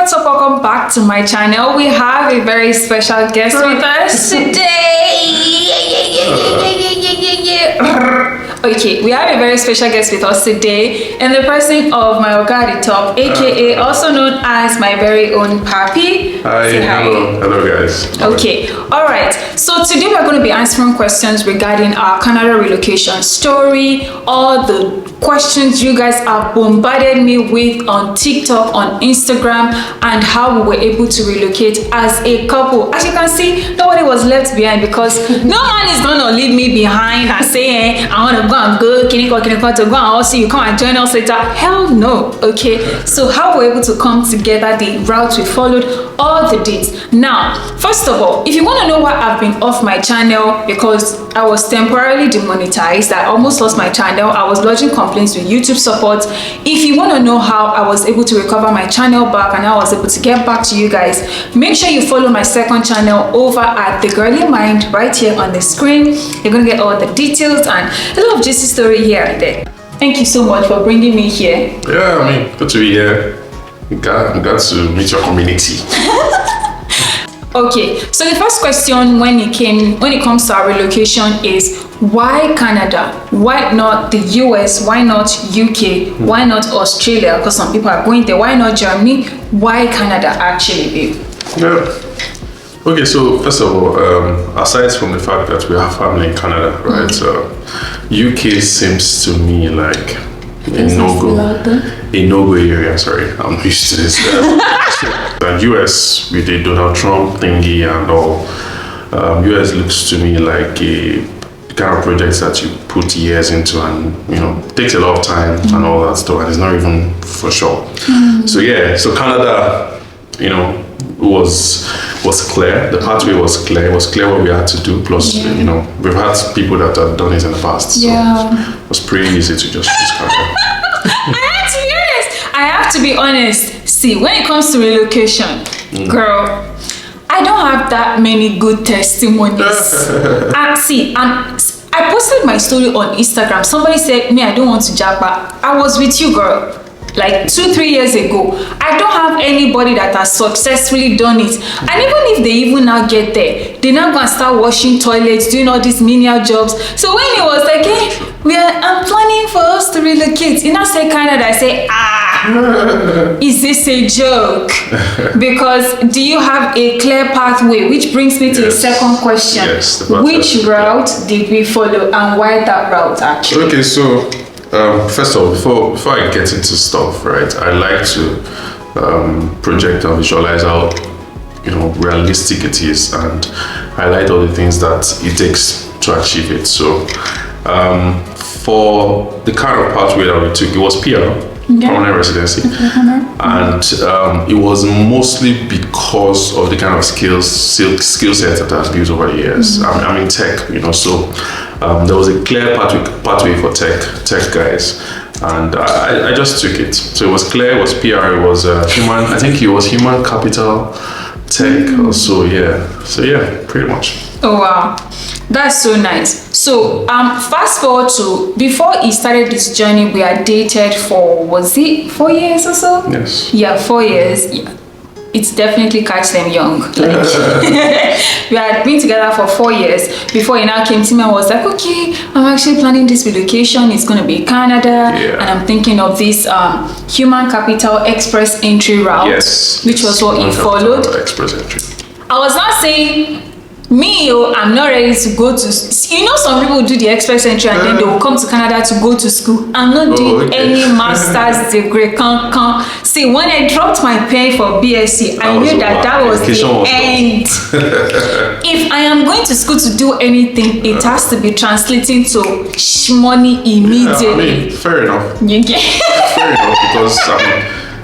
what's up? Welcome back to my channel. We have a very special guest with us today. Okay, we have a very special guest with us today, and the person of my Oga at the top, aka also known as my very own Papi. Hi, hello guys. Okay, all right. So today we're going to be answering questions regarding our Canada relocation story, all the questions you guys have bombarded me with on TikTok, on Instagram, and how we were able to relocate as a couple. As you can see, nobody was left behind because no man is going to leave me behind and say, I want to go and go, can you go to go and also you come and join us later. Hell no. Okay, so how we were able to come together, the route we followed, all the dates. Now, first of all, if you want to know why I've been off my channel, because I was temporarily demonetized, I almost lost my channel, I was lodging complaints with YouTube support. If you want to know how I was able to recover my channel back and how I was able to get back to you guys, make sure you follow my second channel over at The Girly Mind right here on the screen. You're gonna get all the details and a lot of juicy story here and there. Thank you so much for bringing me here. Yeah, I mean, good to be here. I'm glad to meet your community. Okay, so the first question when it comes to our relocation is why Canada? Why not the US? Why not UK? Why not Australia? Because some people are going there. Why not Germany? Why Canada actually, babe? Yeah. Okay, so first of all, aside from the fact that we have family in Canada, right? UK seems to me like a no-go area. Sorry, I'm used to this. The US with the Donald Trump thingy and all, US looks to me like the kind of projects that you put years into and takes a lot of time and all that stuff, and it's not even for sure. So yeah, so Canada, was clear. The pathway was clear. It was clear what we had to do. Plus, we've had people that have done it in the past, so it was pretty easy to just choose Canada. I have to be honest. See, when it comes to relocation, girl, I don't have that many good testimonies. I posted my story on Instagram. Somebody said, me, I don't want to japa. I was with you, girl. Like 2-3 years ago. I don't have anybody that has successfully done it. And even if they even now get there, they now go and start washing toilets, doing all these menial jobs. So when it was like, hey, I'm planning for us to relocate, you now say Canada, I say, is this a joke? Because do you have a clear pathway? Which brings me to the second question. Yes, which route did we follow and why that route actually? Okay, so first of all, before I get into stuff, right, I like to project and visualize how realistic it is and highlight all the things that it takes to achieve it. So for the kind of pathway that we took, it was PR, permanent residency, and it was mostly because of the kind of skill set that I've built over the years. I'm in tech, so there was a clear pathway for tech guys, and I just took it. So it was clear, it was PR, it was I think it was human capital tech also. So yeah, pretty much. Oh wow, that's so nice. So fast forward to before he started this journey, we had dated for, was it 4 years or so? Yes. Yeah, 4 years. Yeah. It's definitely catch them young. Like, we had been together for 4 years before he now came to me and was like, okay, I'm actually planning this relocation. It's going to be Canada, and I'm thinking of this human capital express entry route, which was what he followed. Express entry. I was not saying, I'm not ready to go to, some people do the express entry and then they will come to Canada to go to school. I'm not doing any master's degree. See, when I dropped my pen for BSc, I knew that was the end. If I am going to school to do anything, it has to be translating to money immediately. Fair enough. You get fair enough, because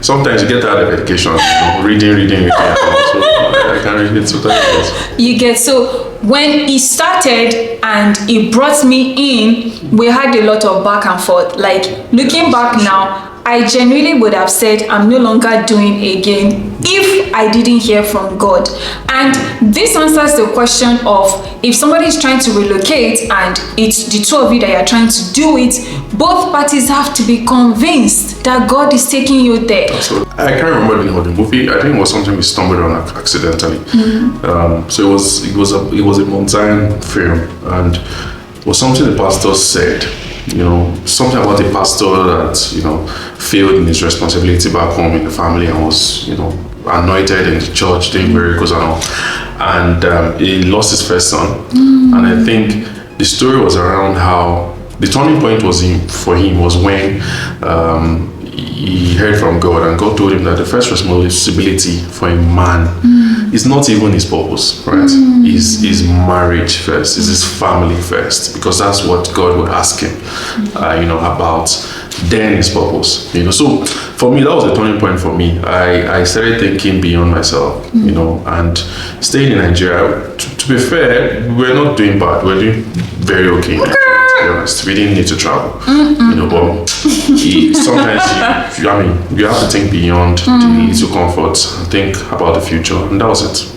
sometimes you get tired of education, reading. So I can read it sometimes. You get, so when he started and he brought me in, we had a lot of back and forth. Like looking back now, I genuinely would have said I'm no longer doing again if I didn't hear from God. And this answers the question of if somebody is trying to relocate and it's the two of you that are trying to do it, both parties have to be convinced that God is taking you there. Absolutely. I can't remember the name of the movie. I think it was something we stumbled on accidentally. So it was a mountain film, and it was something the pastor said. Something about a pastor that failed in his responsibility back home in the family and was anointed in the church, doing miracles and all, and he lost his first son. And I think the story was around how the turning point for him was when he heard from God, and God told him that the first responsibility for a man is not even his purpose, right? Is his marriage first, is his family first, because that's what God would ask him, about. Then his purpose, So for me, that was a turning point for me. I started thinking beyond myself, and staying in Nigeria. To be fair, we're not doing bad. We're doing very okay in Nigeria. To be honest, we didn't need to travel, but sometimes you have to think beyond the little comforts and think about the future, and that was it.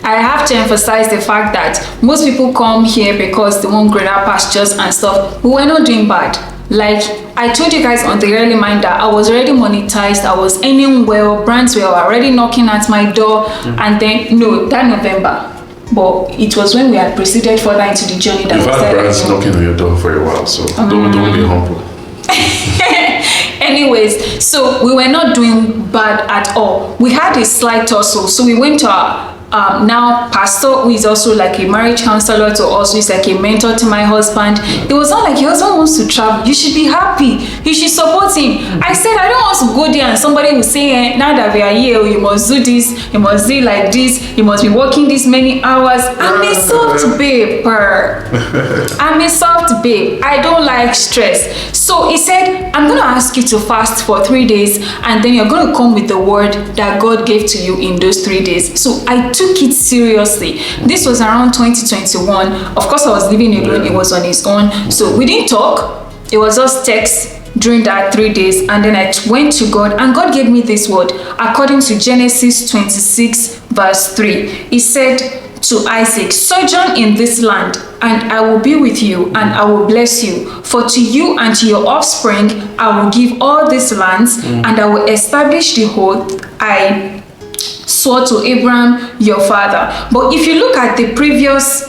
I have to emphasize the fact that most people come here because they want greener pastures and stuff, but we're not doing bad. Like I told you guys on the early mind that I was already monetized, I was earning well, brands were already knocking at my door, and then that November. But it was when we had proceeded further into the journey that you've had brands knocking on your door for a while, so don't be humble. Anyways, so we were not doing bad at all. We had a slight tussle, so we went to our now pastor, who is also like a marriage counselor to us, who is like a mentor to my husband. It was not like your husband wants to travel, you should be happy, you should support him. I said I don't want to go there and somebody will say, now that we are here, you must do this, you must do like this, you must be working this many hours. I'm a soft babe. I'm a soft babe. I don't like stress. So he said, I'm going to ask you to fast for 3 days, and then you're going to come with the word that God gave to you in those 3 days. So I took it seriously. This was around 2021. Of course, I was living alone. It was on his own. So we didn't talk. It was just text during that 3 days. And then I went to God, and God gave me this word according to Genesis 26 verse 3. He said to Isaac, sojourn in this land, and I will be with you, and I will bless you. For to you and to your offspring I will give all these lands, and I will establish the oath I swore to Abraham your father. But if you look at the previous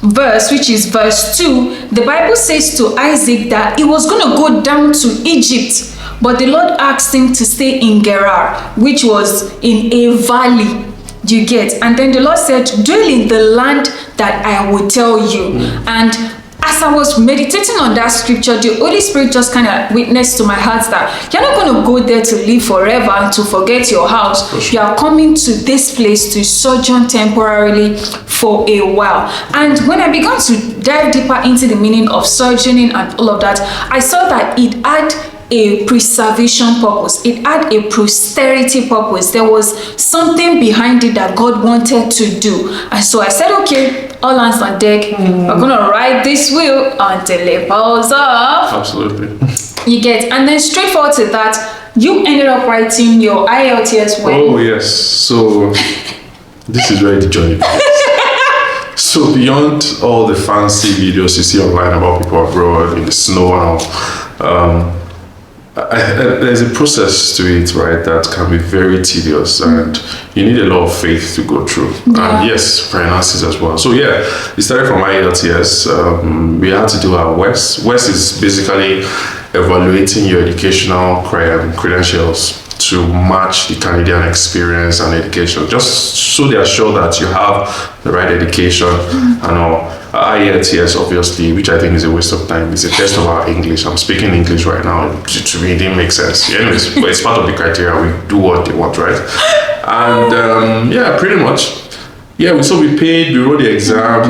verse, which is verse 2, the Bible says to Isaac that he was going to go down to Egypt, but the Lord asked him to stay in Gerar, which was in a valley. You get? And then the Lord said, dwell in the land that I will tell you. And as I was meditating on that scripture, the Holy Spirit just kind of witnessed to my heart that you're not going to go there to live forever, to forget your house. Sure. You are coming to this place to sojourn temporarily for a while. And when I began to dive deeper into the meaning of sojourning and all of that, I saw that it had a preservation purpose. It had a posterity purpose. There was something behind it that God wanted to do. And so I said, okay, all hands on deck. We're going to ride this wheel until it falls off. Absolutely. You get? And then straight forward to that, you ended up writing your IELTS when? Oh, yes. So this is where the journey begins. So beyond all the fancy videos you see online about people abroad in the snow and all, there's a process to it, right, that can be very tedious, and you need a lot of faith to go through. Yeah. And yes, finances as well. So yeah, it started from IELTS. We had to do our WES. WES is basically evaluating your educational credentials to match the Canadian experience and education, just so they are sure that you have the right education and all. IELTS, obviously, which I think is a waste of time, is a test of our English. I'm speaking English right now. To me, it didn't make sense. Anyways, but it's part of the criteria. We do what they want, right? And yeah, pretty much. Yeah, so we paid, we wrote the exam.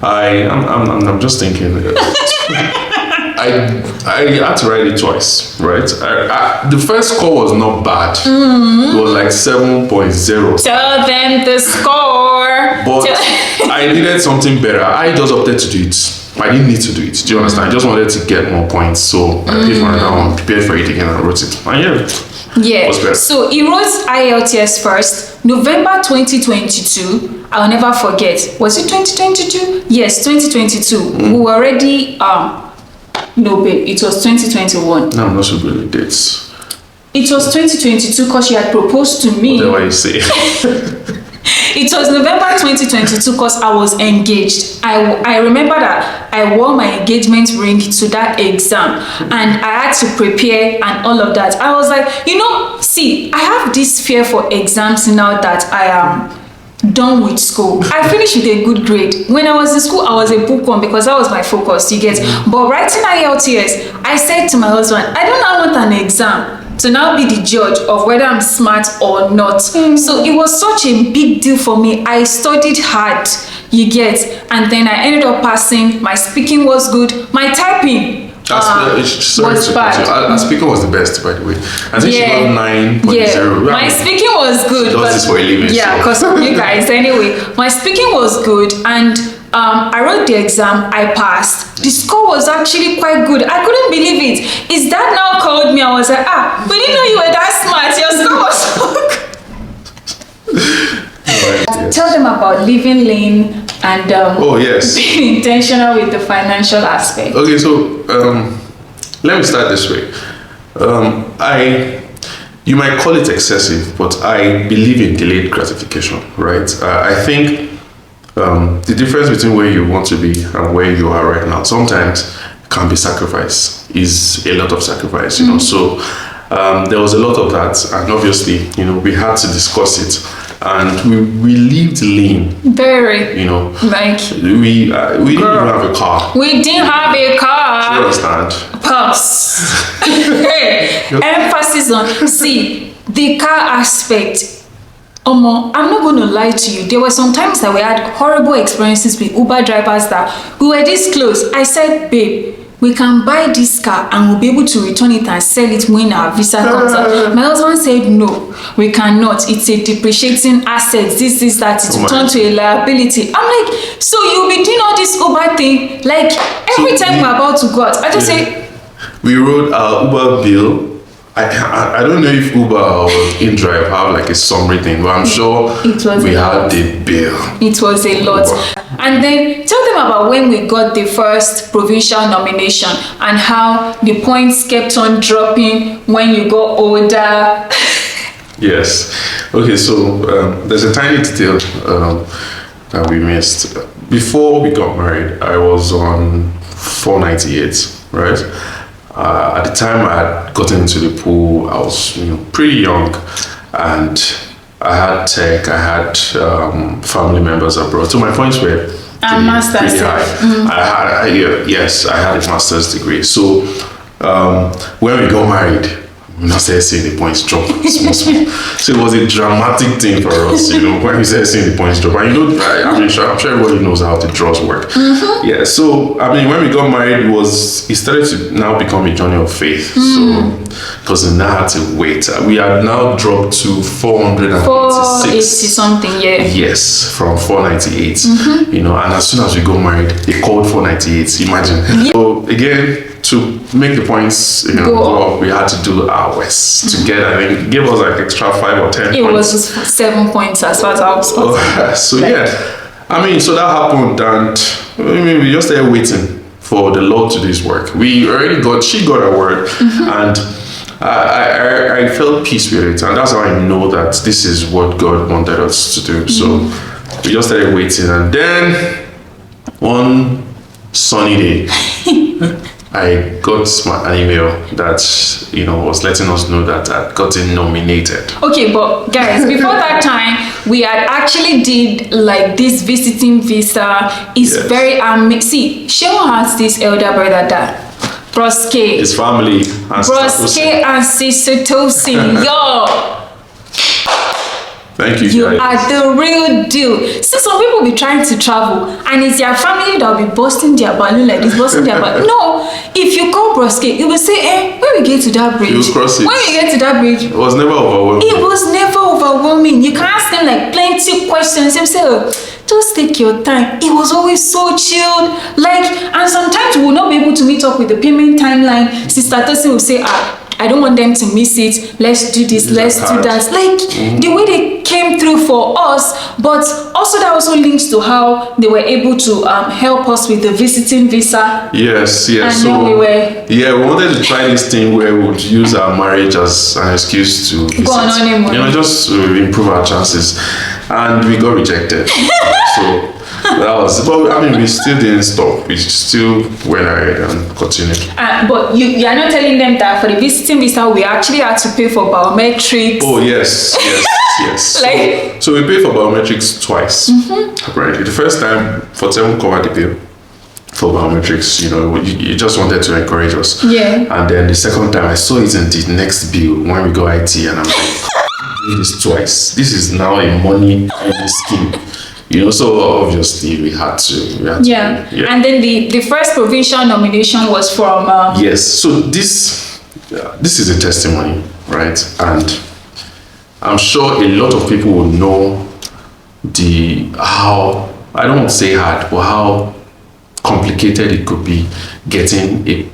I'm just thinking. I had to write it twice, right? The first score was not bad. It was like 7.0. Tell them the score. But I needed something better. I just opted to do it. I didn't need to do it. Do you understand? I just wanted to get more points, so I paid for another one, prepared for it again, and wrote it. And yeah. So he wrote IELTS first, November 2022. I'll never forget. Was it 2022? Yes, 2022. We were already no babe, it was 2021. No, I'm not so good with dates. It was 2022 because she had proposed to me. Whatever you say. It was November 2022 because I was engaged. I remember that I wore my engagement ring to that exam and I had to prepare and all of that. I was like, see, I have this fear for exams now that I am done with school. I finished with a good grade. When I was in school, I was a bookworm because that was my focus, you get. But writing IELTS, I said to my husband, I don't now want an exam to now be the judge of whether I'm smart or not. So it was such a big deal for me. I studied hard, you get, and then I ended up passing. My speaking was good. My typing was bad. Speaking was the best, by the way. I think she got 9.0. Yeah, my speaking was good. She does this for a living. Yeah, because of you guys. Anyway, my speaking was good, and I wrote the exam, I passed. The score was actually quite good. I couldn't believe it. His dad now called me. I was like, we didn't know you were that smart. Your score was so good. Right, yes. Tell them about living lean and being intentional with the financial aspect. Okay, so let me start this way. You might call it excessive, but I believe in delayed gratification, right? I think the difference between where you want to be and where you are right now sometimes can be sacrifice, is a lot of sacrifice, So there was a lot of that, and obviously, we had to discuss it, and we lived lean. Very. Like we didn't even have a car. We didn't have a car. Do you understand? Pause. Emphasis on the car aspect. I'm not going to lie to you. There were some times that we had horrible experiences with Uber drivers that we were this close. I said, babe, we can buy this car and we'll be able to return it and sell it when our visa comes out. My husband said, no, we cannot. It's a depreciating asset. This, that. It will turn to a liability. I'm like, so you'll be doing all this Uber thing? Like, every time we're about to go out, I just say... We wrote our Uber bill. I don't know if Uber or InDrive have like a summary thing, but I'm sure we had the bill. It was a lot. And then tell them about when we got the first provincial nomination and how the points kept on dropping when you got older. Yes. Okay, so there's a tiny detail that we missed. Before we got married, I was on 498, right? At the time I had gotten into the pool, I was pretty young, and I had tech, I had family members abroad, so my points were pretty high. I had a master's degree. So when we got married, we started seeing the points drop. So it was a dramatic thing for us, when we started seeing the points drop. And I'm sure everybody knows how the draws work. Yeah, so when we got married, it started to now become a journey of faith. So because we now had to wait. We had now dropped to 480 something, yeah. Yes, from 498. And as soon as we got married, they called 498. Imagine. Yeah. So again, to make the points go up, we had to do ours together. I think it gave us like extra 5 or 10 points. It was just 7 points as far as I was concerned. So so that happened, and we just started waiting for the Lord to do His work. She got her word, and I felt peace with it, and that's how I know that this is what God wanted us to do. So we just started waiting, and then one sunny day, I got an email that was letting us know that I'd gotten nominated. Okay, but guys, before that time, we had actually did like this visiting visa. It's very See, Shemo has this elder brother that Broske. His family. Broske and Sister Tosin. Yo. Thank you, You are the real deal. So some people be trying to travel, and it's their family that will be busting their balloon like this, No, if you call Broske, it will say, when we get to that bridge. You cross it. When we get to that bridge. It was never overwhelming. It was never overwhelming. You can ask them like plenty questions. They'll say, just take your time. It was always so chilled. Like, and sometimes we will not be able to meet up with the payment timeline. Sister Tosin will say, I don't want them to miss it. Let's do this, let's do that. Like, the way they came through for us, but also that also links to how they were able to help us with the visiting visa. Yes. And So then we wanted to try this thing where we would use our marriage as an excuse to visit. Go on honeymoon. Just to improve our chances. And we got rejected. So that was, but I mean, we still didn't stop. We still went ahead and continued. But you are not telling them that for the visiting visa, we actually had to pay for biometrics. Oh, yes. Like, so we paid for biometrics twice. Apparently, the first time, for them covered the bill for biometrics. You just wanted to encourage us. Yeah. And then the second time, I saw it in the next bill when we got IT, and I'm like, this twice. This is now a money scheme. So obviously we had to. Yeah. And then the first provincial nomination was from. Yes. So this is a testimony, right? And I'm sure a lot of people will know how, I don't want to say hard, but how complicated it could be getting a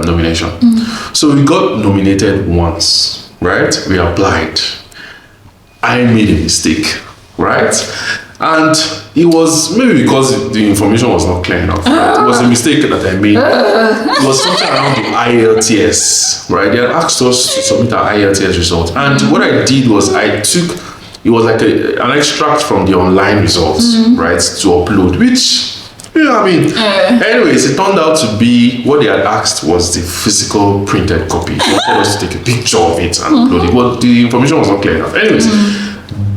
nomination. So we got nominated once, right? We applied. I made a mistake, right? And it was maybe because the information was not clear enough. Right? It was a mistake that I made. It was something around the IELTS, right? They had asked us to submit our IELTS result. And what I did was it was like an extract from the online results, right, to upload, which, anyways, it turned out to be what they had asked was the physical printed copy. They wanted us to take a picture of it and upload it. But the information was not clear enough. Anyways,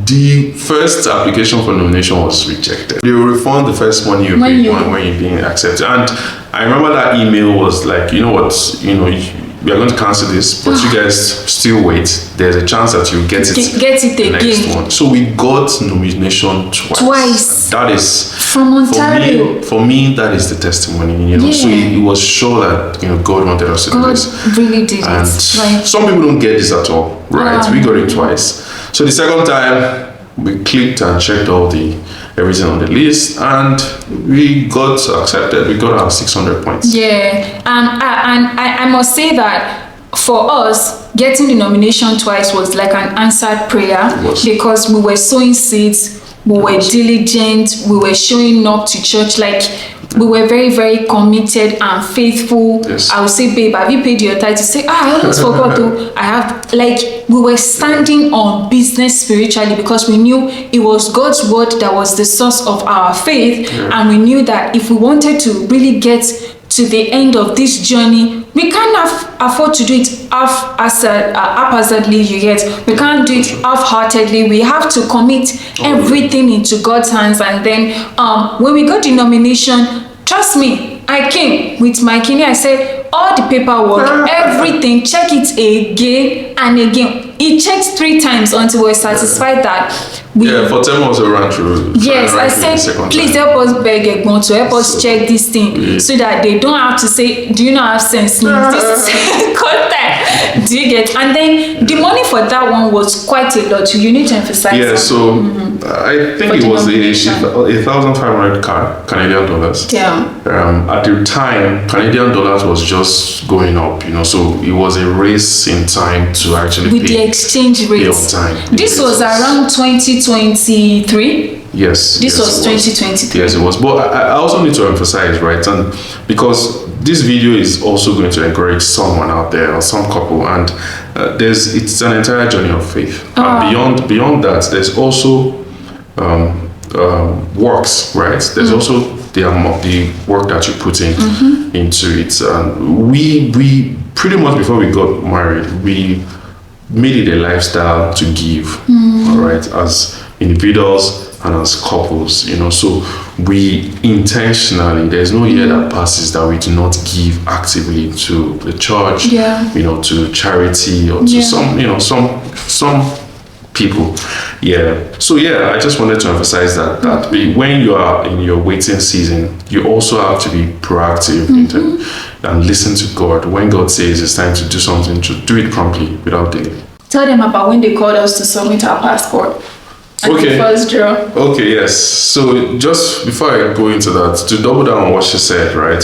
the first application for nomination was rejected. They will refund the first money you paid when you're being accepted. And I remember that email was like, we are going to cancel this, but you guys still wait. There's a chance that you'll get it again. Next one. So we got nomination twice. That is from Ontario. For me, that is the testimony. So it was sure that God wanted us to do this. God really did and it. Right. Some people don't get this at all, right? We got it twice. So the second time we clicked and checked everything on the list, and we got accepted. We got our 600 points. Yeah, and I must say that for us, getting the nomination twice was like an answered prayer, because we were sowing seeds, we were diligent, we were showing up to church, like we were very, very committed and faithful. Yes. I would say, babe, have you paid your tithe? To say, I almost forgot to. I have, like, we were standing on business spiritually, because we knew it was God's word that was the source of our faith. And we knew that if we wanted to really get to the end of this journey, we can't afford to do it haphazardly, you get. We can't do it half-heartedly. We have to commit everything into God's hands. And then when we got the nomination, trust me, I came with my kidney. I said, all the paperwork, everything, check it again and again. It checked 3 times until we're satisfied that for 10 months we ran through. Yes, I said, please help us beg Egbon to help us check this thing, so that they don't have to say, do you not have sense? This contact. Do you get? And then the money for that one was quite a lot. You need to emphasize. Yeah, so I think it was $1,500 Canadian dollars. Yeah. At the time, Canadian dollars was just going up, so it was a race in time to actually with the exchange rate. On time. This was around 2023. Yes. This was 2023. Yes, it was. But I also need to emphasize, right, and because this video is also going to encourage someone out there or some couple, and it's an entire journey of faith. And beyond that, there's also works, right? There's also the work that you put into it. We pretty much, before we got married, we made it a lifestyle to give, all right, as individuals and as couples, so we intentionally, there's no year that passes that we do not give actively to the church, to charity, or to some people. So I just wanted to emphasize that when you are in your waiting season, you also have to be proactive and listen to God. When God says it's time to do something, to do it promptly without delay. Tell them about when they called us to submit our passport. Okay. First draw. Okay, yes. So just before I go into that, to double down on what she said, right?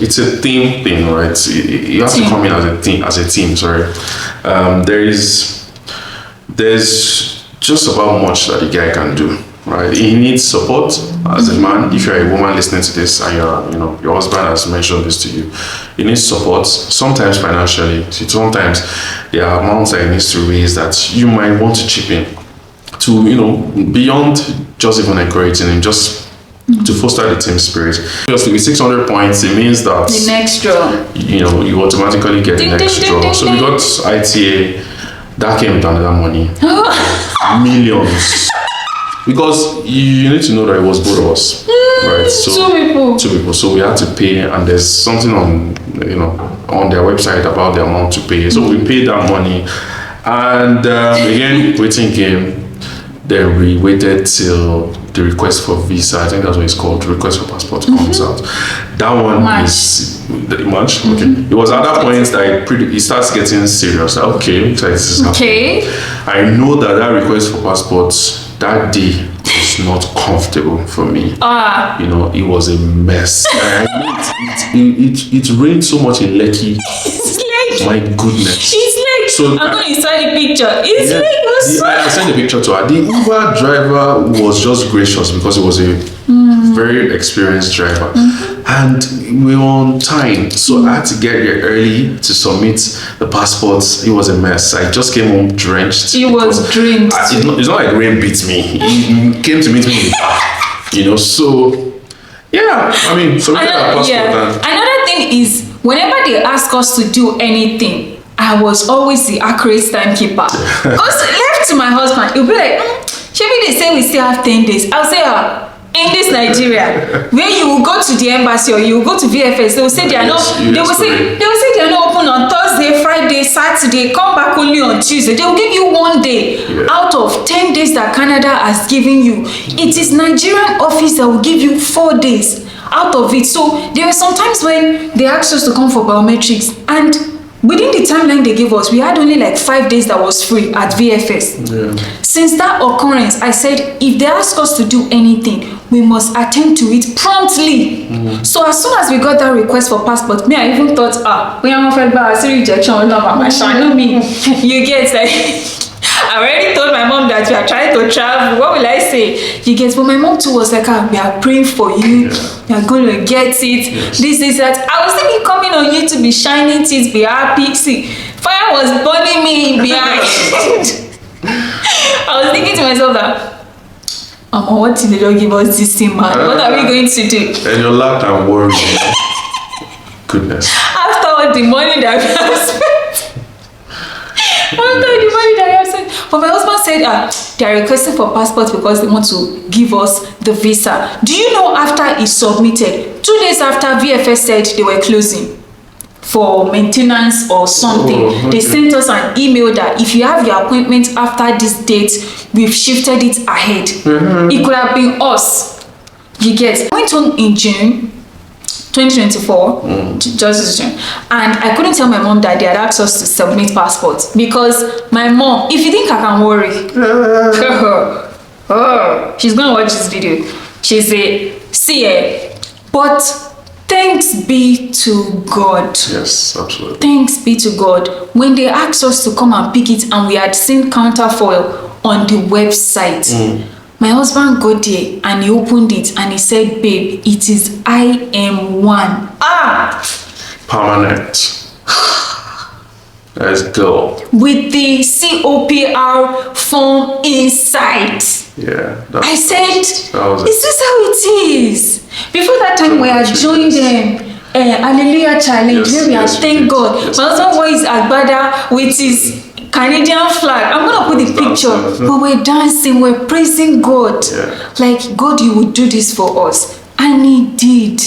It's a team thing, right? You have to come in as a team. Sorry. There's just about much that the guy can do, right? He needs support as a man. If you're a woman listening to this and your husband has mentioned this to you, he needs support. Sometimes financially. Sometimes there are amounts that he needs to raise that you might want to chip in. To beyond just even encouraging him, just to foster the team spirit. Obviously, with 600 points, it means that the next draw, you automatically get the next draw. So we got ITA, that came with another money, millions. Because you need to know that it was both of us, right? So two people. So we had to pay, and there's something on their website about the amount to pay. So we paid that money, and again, waiting game. Then we waited till the request for visa, I think that's what it's called, the request for passport comes out. That one is March. Okay. It was at that point that it starts getting serious. Okay, so this is happening. I know that request for passports that day was not comfortable for me. It was a mess. It rained so much in Lekki. My goodness. I'm going to inside the picture. I sent the picture to her. The Uber driver was just gracious because he was a very experienced driver. And we were on time. So I had to get here early to submit the passports. It was a mess. I just came home drenched. It was drenched. It's not like rain beat me. He came to meet me in the park. So yeah. I mean, so we get our passport. Another thing is, whenever they ask us to do anything, I was always the accurate timekeeper. Because left to my husband, he'll be like, maybe they say we still have 10 days. I'll say, in this Nigeria, where you will go to the embassy or you will go to VFS, they will say they are not. They will say they are not open on Thursday, Friday, Saturday. Come back only on Tuesday. They will give you 1 day out of 10 days that Canada has given you. It is Nigerian office that will give you 4 days out of it. So there were some times when they asked us to come for biometrics, and within the timeline they gave us, we had only like 5 days that was free at VFS. Since that occurrence, I said, if they ask us to do anything, we must attend to it promptly. So as soon as we got that request for passport, me, I even thought, we are not about rejection, no me. You get like, I already told my mom that we are trying to travel. What will I say? You get, but my mom too was like, we are praying for you. You are going to get it. This, that. I was thinking coming on you to be shining teeth, be happy. See, fire was burning me behind. I was thinking to myself that, what if they don't give us this thing, man? What are we going to do? And you're locked and worried. Goodness. After all the money that we have spent. But my husband said they are requesting for passports because they want to give us the visa. Do you know, after he submitted, 2 days after, VFS said they were closing for maintenance or something. They sent us an email that if you have your appointment after this date, we've shifted it ahead. It could have been us. You get. I went home in June 2024, just June, and I couldn't tell my mom that they had asked us to submit passports, because my mom, if you think I can worry, she's gonna watch this video. She say, but thanks be to God. Yes, absolutely. Thanks be to God. When they asked us to come and pick it, and we had seen Counterfoil on the website, my husband got there and he opened it and he said, babe, it is IM1. Permanent. Let's go. With the COPR form inside. Yeah. I said, is this how it is? Before that time, we had joined them. Hallelujah Challenge, where we have thank God. My husband wore his agbada with his Canadian flag. I'm gonna put the picture, but we're dancing, we're praising God. Like, God, you would do this for us, and He did.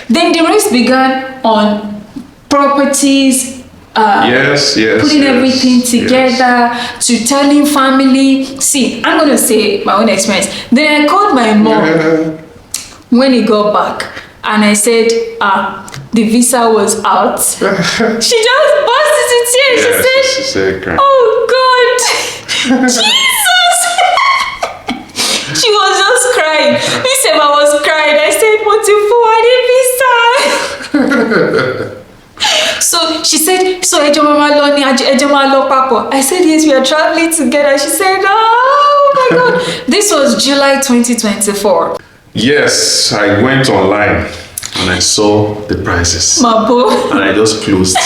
Then the race began on properties, putting everything together, to telling family. See, I'm gonna say my own experience. Then I called my mom when he got back, and I said, the visa was out. She just burst into tears. She said, oh God, Jesus. same, I was crying. I said, Motifu, I didn't visa. So she said, so Ejomalo Papo. I said, yes, we are traveling together. She said, oh my God. This was July 2024. Yes, I went online and I saw the prices. Mabo. And I just closed.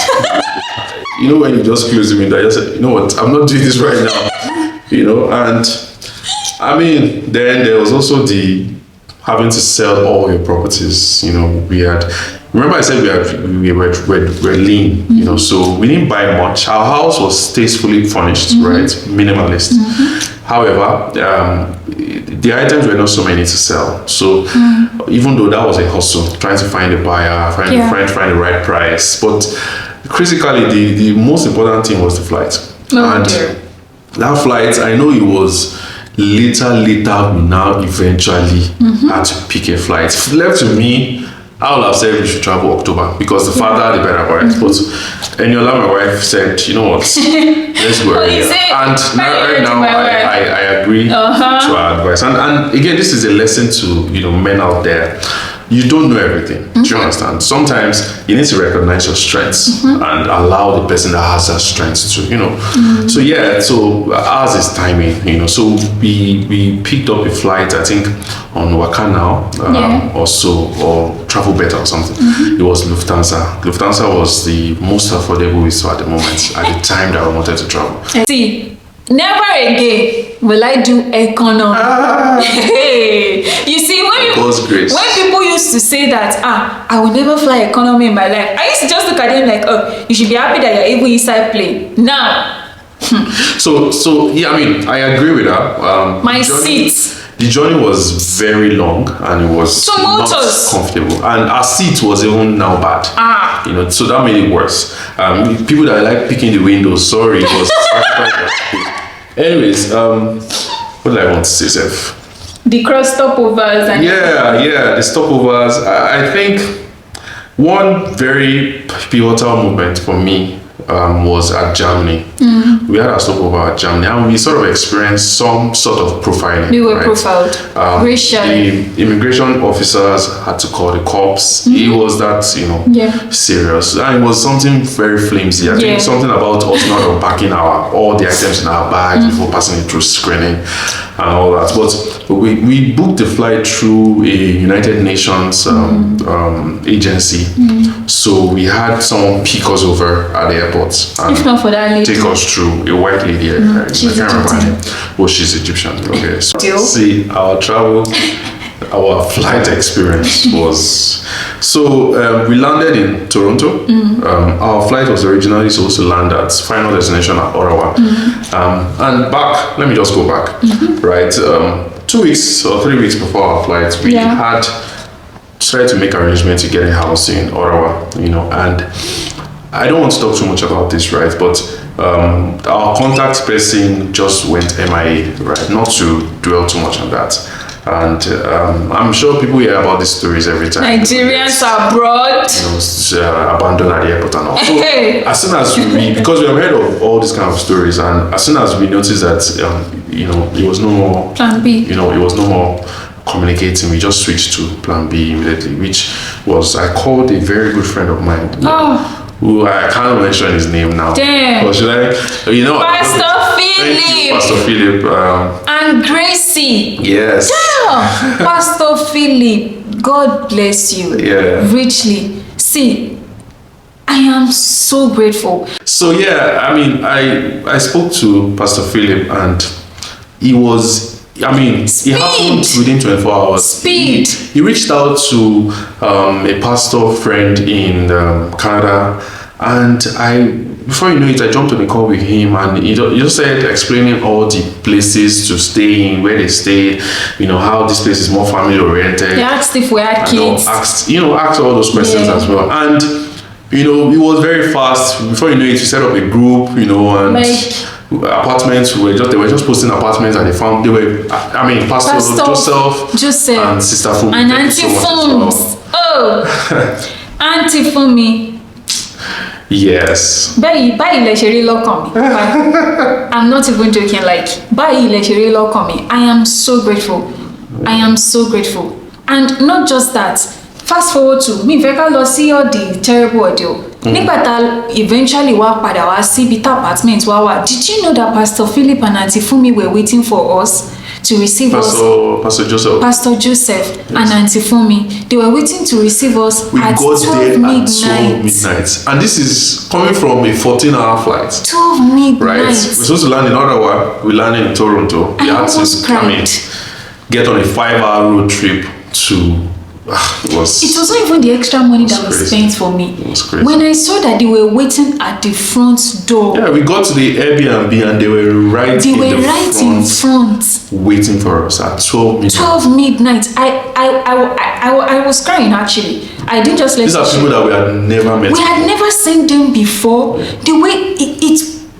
You know, when you just close the window, I just said, you know what, I'm not doing this right now. You know, and I mean, then there was also the having to sell all your properties. You know, we had, remember I said we were lean, you know, so we didn't buy much. Our house was tastefully furnished, right? Minimalist. However, the items were not so many to sell. So even though that was a hustle, trying to find a buyer, find the right price, but critically, the most important thing was the flight. Dear. That flight, I know it was later we now eventually had to pick a flight. If left to me, I would have said we should travel October because the farther the better, right? But Eniola, my wife, said, you know what, let's go earlier. And right now I agree to our advice. And again, this is a lesson to, you know, men out there. You don't know everything. Do you understand? Sometimes you need to recognize your strengths and allow the person that has that strength to, you know. So yeah, so ours is timing, you know. So we picked up a flight, I think, on Waka now, or so, or Travel Better or something. It was Lufthansa. Lufthansa was the most affordable we saw at the moment, at the time that I wanted to travel. See, never again will I do economy. You see, when people used to say that, I will never fly economy in my life, I used to just look at them like, oh, you should be happy that you're even inside plane. Now. So yeah, I mean, I agree with that. My seat. The journey was very long and it was not comfortable, and our seat was even now bad. You know, so that made it worse. People that like picking the windows, sorry, it was anyways, what did I want to say, Seth? The cross stopovers and the stopovers. I think one very pivotal moment for me was at Germany. We had a stopover at Germany and we sort of experienced some sort of profiling. We were profiled. The immigration officers had to call the cops. It was that, you know, serious. And it was something very flimsy. I think something about us not unpacking all the items in our bags before passing it through screening and all that. But we booked the flight through a United Nations agency. So we had someone pick us over at the airport and if not for that lady, take us through. A white lady. I can't remember her name. Well, she's Egyptian. Okay. So see, our flight experience was we landed in Toronto. Our flight was originally supposed to land at final destination at Ottawa. And back, let me just go back. Right, 2 weeks or 3 weeks before our flight, we had tried to make arrangements to get a house in Ottawa, you know, and I don't want to talk too much about this, right? But our contact person just went MIA, right? Not to dwell too much on that. And I'm sure people hear about these stories every time. Nigerians abroad, you know, abandoned at the airport and all. So as soon as because we have heard of all these kind of stories, and as soon as we noticed that, you know, it was no more Plan B. You know, it was no more communicating, we just switched to Plan B immediately, which was, I called a very good friend of mine. Who I can't mention his name now. Damn. Or should I? You know, Pastor Philip. Pastor Philip. And Gracie. Yes. Damn. Pastor Philip, God bless you. Richly. See, I am so grateful. So yeah, I mean, I spoke to Pastor Philip and he was, I mean, it happened within 24 hours. Speed. He reached out to a pastor friend in Canada, and before you know it, I jumped on a call with him, and he just started explaining all the places to stay in, where they stayed, you know, how this place is more family oriented. He asked if we had kids. Asked all those questions as well, and you know, it was very fast. Before you know it, we set up a group, you know, and apartments they were just posting apartments that they found. They were, I mean, Pastor Joseph and Sister Fumi and Auntie Fums. Oh, Auntie Fumi. Yes. Báyìí lẹ ṣe rí lọ́kàn mi. I'm not even joking. Like báyìí lẹ ṣe rí lọ́kàn mi. I am so grateful. And not just that, fast forward to me fẹ́ ká lọ sí all the terrible audio. Nígbà tá eventually wá padà wá síbi tá apartment wá wà, did you know that Pastor Philip and Auntie Fumi were waiting for us to receive us? Pastor Joseph and Auntie Fumi, they were waiting to receive us at 12 midnight. And this is coming from a 14-hour flight. 12 midnight. Right. We're supposed to land in Ottawa. We landed in Toronto. We had to get on a 5-hour road trip to. It was not even the extra money that was spent for me. It was crazy. When I saw that they were waiting at the front door. Yeah, we got to the Airbnb and they were right in front waiting for us at 12 midnight. 12 midnight. I was crying actually. I didn't just let. These are people that we had never met. We had never seen them before. The way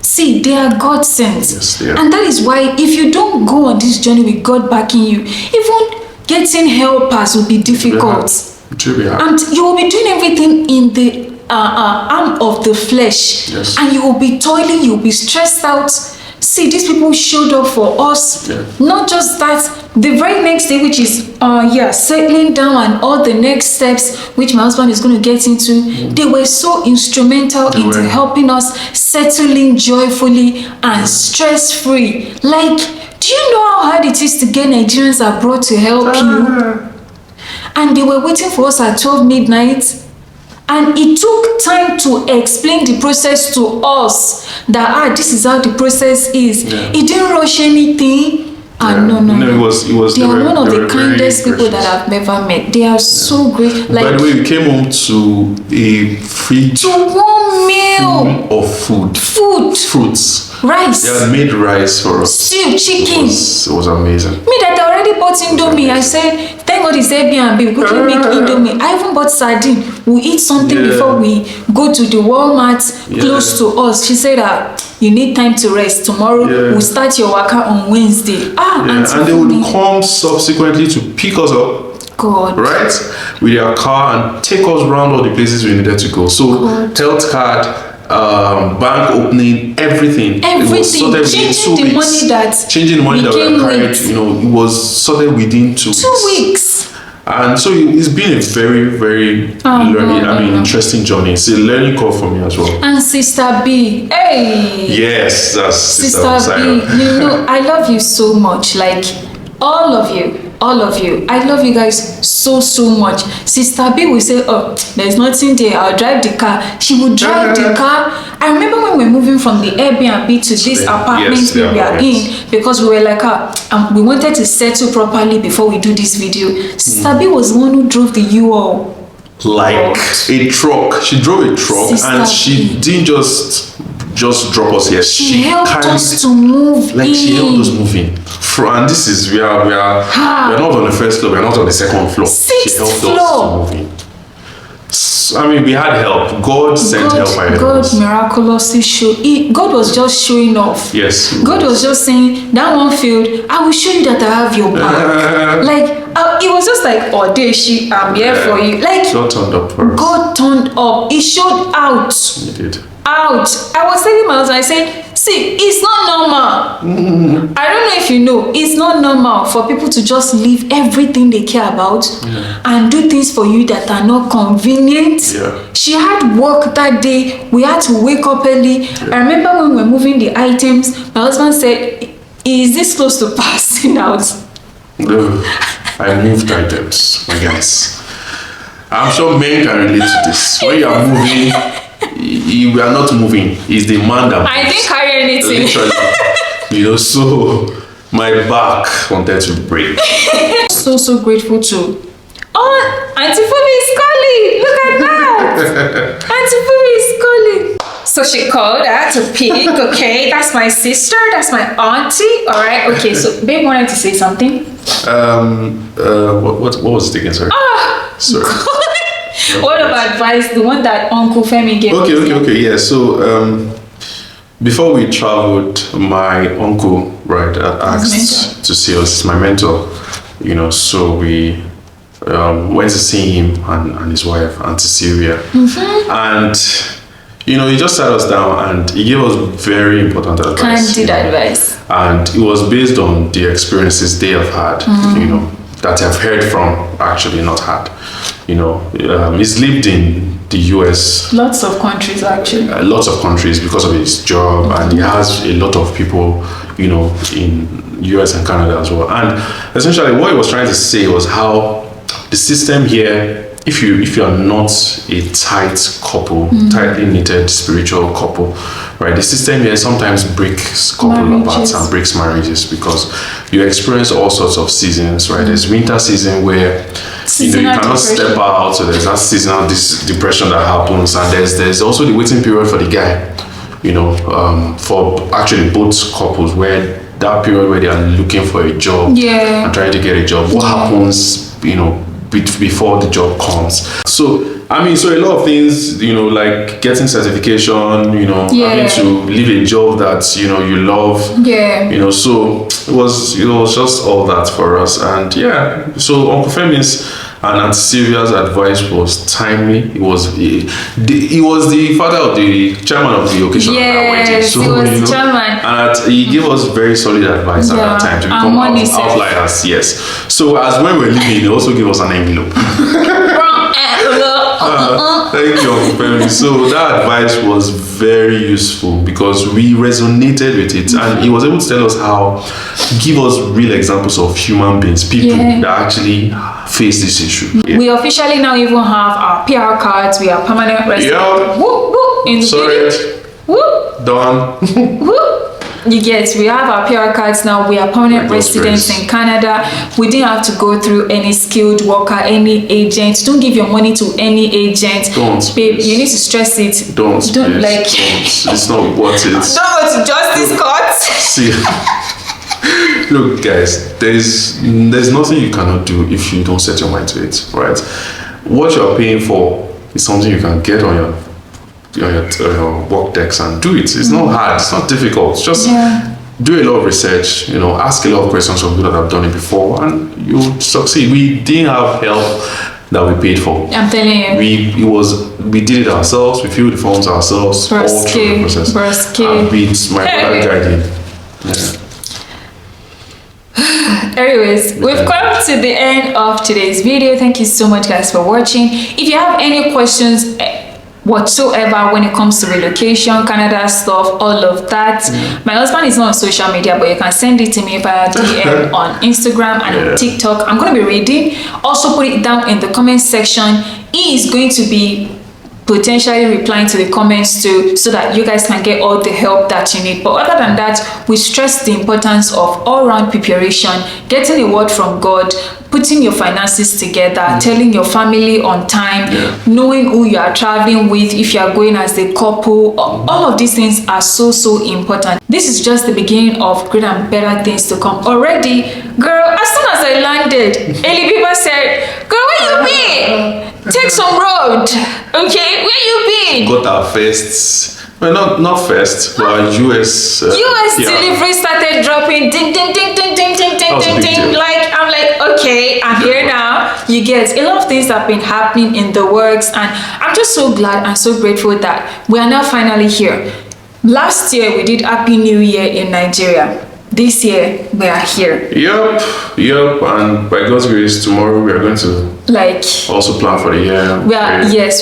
see, they are God sent. Yes, they are. And that is why if you don't go on this journey with God backing you, even getting helpers will be difficult. And you will be doing everything in the arm of the flesh. Yes. And you will be toiling, you will be stressed out. See, these people showed up for us. Yeah. Not just that, the very next day, which is settling down and all the next steps which my husband is going to get into, they were so instrumental into helping us settling joyfully and stress-free. Like, do you know how hard it is to get Nigerians abroad to help you? And they were waiting for us at 12 midnight. And it took time to explain the process to us that this is how the process is. Yeah. It didn't rush anything. No. It was. They are one of the kindest people that I've ever met. They are so great. Like, by the way, we came home to a fridge. To one meal of food. Fruits. Rice. They had made rice for us. Stew, chicken. It was amazing. Me that I already bought Indomie. I said, thank God it's Airbnb. We quickly make Indomie. I even bought sardine. We eat something before we go to the Walmart close to us. She said you need time to rest. Tomorrow we'll start your waka on Wednesday. And they would come subsequently to pick us up. God. Right? With their car and take us around all the places we needed to go. So health card, bank opening, everything. It was sorted changing the money that we carried, it was sorted within 2 weeks. 2 weeks. And so it's been a very, very interesting journey. It's a learning curve for me as well. And Sister B, hey. Yes, that's Sister B. I love you so much. Like all of you. I love you guys so much. Sister B will say, there's nothing there, I'll drive the car. She would drive the car. I remember when we were moving from the Airbnb to this apartment we are in, because we were like, we wanted to settle properly before we do this video. Sister B was the one who drove the U-Haul. Like a truck. She drove a truck. Sister and she didn't just drop us here. She helped us to move She helped us move in. And this is we are not on the first floor, we are not on the second floor. She helped us to move in. I mean, we had help. God sent help by God miraculously showed. God was just showing off. Yes. God was just saying, that one failed, I will show you that I have your back. It was just like, Deshi, I'm here for you. Like, God turned up for us. God turned up. It showed out. He did. Out. I was telling my husband, I said, see, it's not normal. I don't know if you know, it's not normal for people to just leave everything they care about and do things for you that are not convenient. Yeah. She had work that day. We had to wake up early. I remember when we were moving the items, my husband said, is this close to passing out? No, I moved items, my guys. I'm sure men can relate to this. When you are moving, we are not moving. It's the man that moves. I didn't carry anything. Literally. So my back wanted to break. So grateful to. Auntie Fumi is calling. Look at that. Auntie Fumi is calling. So she called. I had to pick. Okay, that's my sister. That's my auntie. All right. Okay. So babe wanted to say something. What was it again? Sorry. Sorry. What of advice? The one that Uncle Femi gave us. Okay. Yeah. So before we traveled, my uncle asked to see us. My mentor. So we went to see him and his wife, Auntie Sylvia, and he just sat us down and he gave us very important advice. Candid advice. And it was based on the experiences they have had. that I've heard from, actually not had. You know, he's lived in the US. Lots of countries, actually. Lots of countries because of his job, and he has a lot of people, you know, in US and Canada as well. And essentially what he was trying to say was how the system here, if you are not a tight couple, tightly knitted spiritual couple, right, the system here sometimes breaks couple apart and breaks marriages, because you experience all sorts of seasons, right? There's winter season where you cannot step out, so there's that seasonal depression that happens, and there's also the waiting period for the guy, you know, for actually both couples, where that period where they are looking for a job and trying to get a job, what happens, you know, before the job comes. So I mean, so a lot of things, you know, like getting certification, you know, having to leave a job that, you know, you love, you know, so it was just all that for us. And so Uncle Femi's and Aunt Sylvia's advice was timely. He was the father of the chairman of the occasion. Yes, so, he was the chairman. And he gave us very solid advice at that time to become outliers. Yes. So as when we were leaving, he also gave us an envelope. Thank you, Uncle Femi. So that advice was very useful because we resonated with it, and he was able to tell us give us real examples of human beings, people that actually face this issue. We officially now even have our PR cards. We are permanent residents. Whoop, whoop, in the whoop. Done. Whoop. You get, we have our PR cards now. We are permanent residents in Canada. We didn't have to go through any skilled worker, any agent. Don't give your money to any agent. Don't, babe. You need to stress it. Don't like. It's not worth it. Don't go to justice court. See, look, guys. There's nothing you cannot do if you don't set your mind to it. Right? What you're paying for is something you can get on your work decks and do it. It's not hard, it's not difficult. Just do a lot of research, you know, ask a lot of questions from people that have done it before, and you'll succeed. We didn't have help that we paid for. I'm telling you. We did it ourselves, we filled the forms ourselves, all through the process. And with my brother guiding. Anyways, we've come to the end of today's video. Thank you so much, guys, for watching. If you have any questions whatsoever when it comes to relocation, Canada stuff, all of that, my husband is not on social media, but you can send it to me via DM on Instagram and on TikTok. I'm going to be reading. Also put it down in the comment section. He is going to be potentially replying to the comments too, so that you guys can get all the help that you need. But other than that, we stress the importance of all-round preparation, getting a word from God, putting your finances together, telling your family on time, knowing who you are traveling with, if you are going as a couple. All of these things are so important. This is just the beginning of greater and better things to come. Already, girl, as soon as I landed, Ellie Bieber said, girl, where you been? Take some road, okay? Where you been? Got our first, well, not first, but our US delivery started dropping, ding, ding, ding, ding, ding, ding, ding, ding, ding. Like, I'm like, okay, I'm here now. You get, a lot of things have been happening in the works, and I'm just so glad and so grateful that we are now finally here. Last year, we did Happy New Year in Nigeria. This year, we are here. Yep, and by God's grace, tomorrow we are going to also plan for the year. We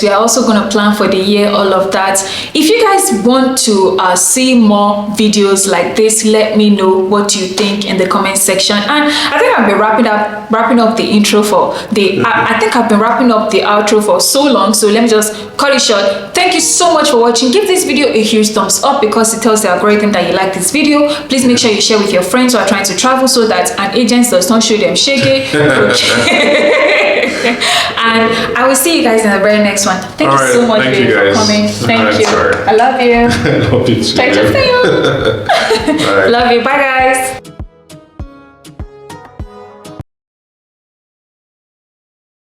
are also going to plan for the year, all of that. If you guys want to see more videos like this, let me know what you think in the comment section. And I think I've been wrapping up the intro for the I think I've been wrapping up the outro for so long, so let me just cut it short. Thank you so much for watching. Give this video a huge thumbs up because it tells the algorithm that you like this video. Please make sure you share with your friends who are trying to travel, so that an agent does not show them shaggy. And I will see you guys in the very next one. Thank you so much for coming. Thank you. I love you. I love you too. Love you. Bye, guys.